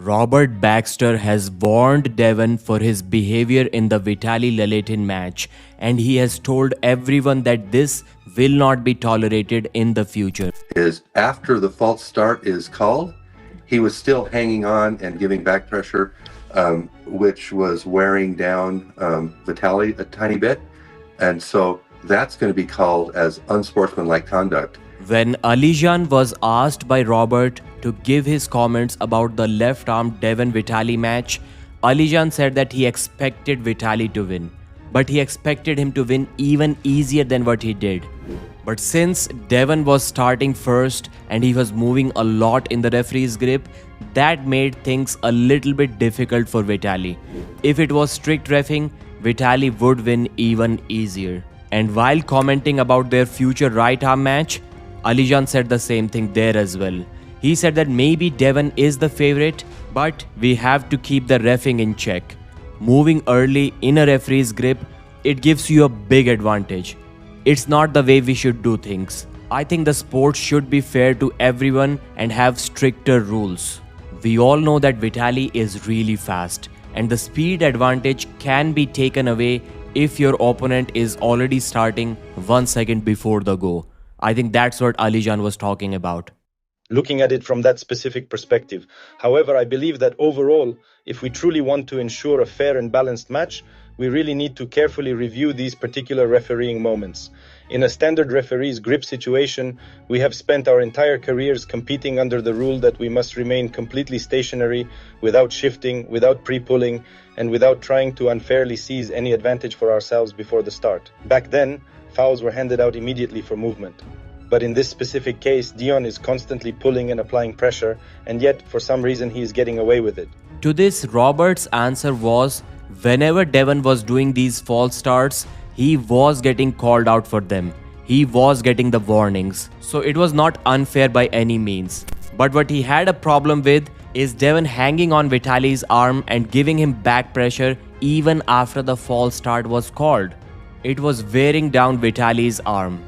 Robert Baxter has warned Devon for his behavior in the Vitaly Laletin match, and he has told everyone that this will not be tolerated in the future. Is after the false start is called, he was still hanging on and giving back pressure, which was wearing down Vitaly a tiny bit. And so that's going to be called as unsportsmanlike conduct. When Alijan was asked by Robert to give his comments about the left-arm Devon-Vitaly match, Alijan said that he expected Vitaly to win, but he expected him to win even easier than what he did. But since Devon was starting first and he was moving a lot in the referee's grip, that made things a little bit difficult for Vitaly. If it was strict reffing, Vitaly would win even easier. And while commenting about their future right-arm match, Alijan said the same thing there as well. He said that maybe Devon is the favorite, but we have to keep the reffing in check. Moving early in a referee's grip, it gives you a big advantage. It's not the way we should do things. I think the sport should be fair to everyone and have stricter rules. We all know that Vitaly is really fast, and the speed advantage can be taken away if your opponent is already starting 1 second before the go. I think that's what Alijan was talking about. Looking at it from that specific perspective. However, I believe that overall, if we truly want to ensure a fair and balanced match, we really need to carefully review these particular refereeing moments. In a standard referee's grip situation, we have spent our entire careers competing under the rule that we must remain completely stationary, without shifting, without pre-pulling, and without trying to unfairly seize any advantage for ourselves before the start. Back then, fouls were handed out immediately for movement. But in this specific case, Dion is constantly pulling and applying pressure, and yet, for some reason, he is getting away with it. To this, Robert's answer was, whenever Devon was doing these false starts, he was getting called out for them. He was getting the warnings. So it was not unfair by any means. But what he had a problem with is Devon hanging on Vitaly's arm and giving him back pressure even after the false start was called. It was wearing down Vitaly's arm.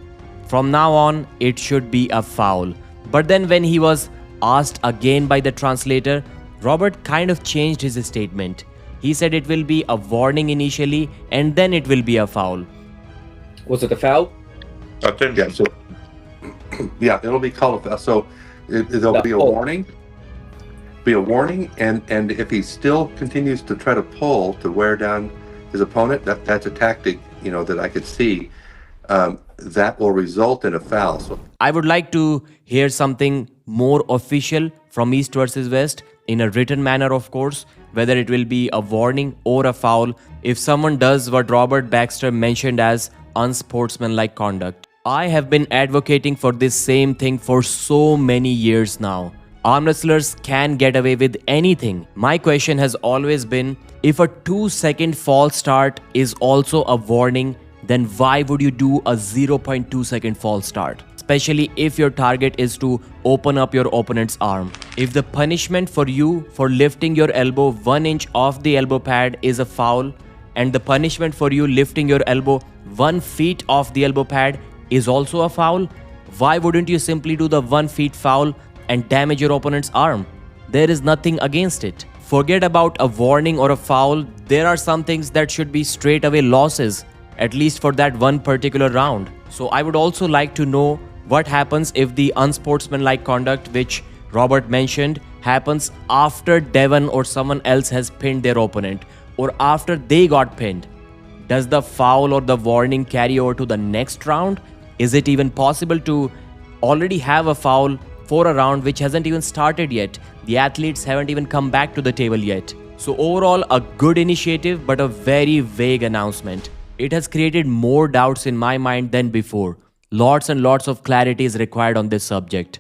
From now on, it should be a foul. But then when he was asked again by the translator, Robert kind of changed his statement. He said it will be a warning initially and then it will be a foul. Was it a foul? Yeah, so yeah, it'll be called a foul. So there'll be a warning. And if he still continues to try to pull to wear down his opponent, that's a tactic, that I could see. That will result in a foul. So I would like to hear something more official from East versus West in a written manner, of course, whether it will be a warning or a foul if someone does what Robert Baxter mentioned as unsportsmanlike conduct. I have been advocating for this same thing for so many years now. Arm wrestlers can get away with anything. My question has always been, if a 2-second false start is also a warning, then why would you do a 0.2 second false start? Especially if your target is to open up your opponent's arm. If the punishment for you for lifting your elbow 1 inch off the elbow pad is a foul, and the punishment for you lifting your elbow 1 feet off the elbow pad is also a foul, why wouldn't you simply do the 1 feet foul and damage your opponent's arm? There is nothing against it. Forget about a warning or a foul. There are some things that should be straight away losses, at least for that one particular round. So I would also like to know what happens if the unsportsmanlike conduct which Robert mentioned happens after Devon or someone else has pinned their opponent, or after they got pinned. Does the foul or the warning carry over to the next round? Is it even possible to already have a foul for a round which hasn't even started yet? The athletes haven't even come back to the table yet. So overall, a good initiative but a very vague announcement. It has created more doubts in my mind than before. Lots and lots of clarity is required on this subject.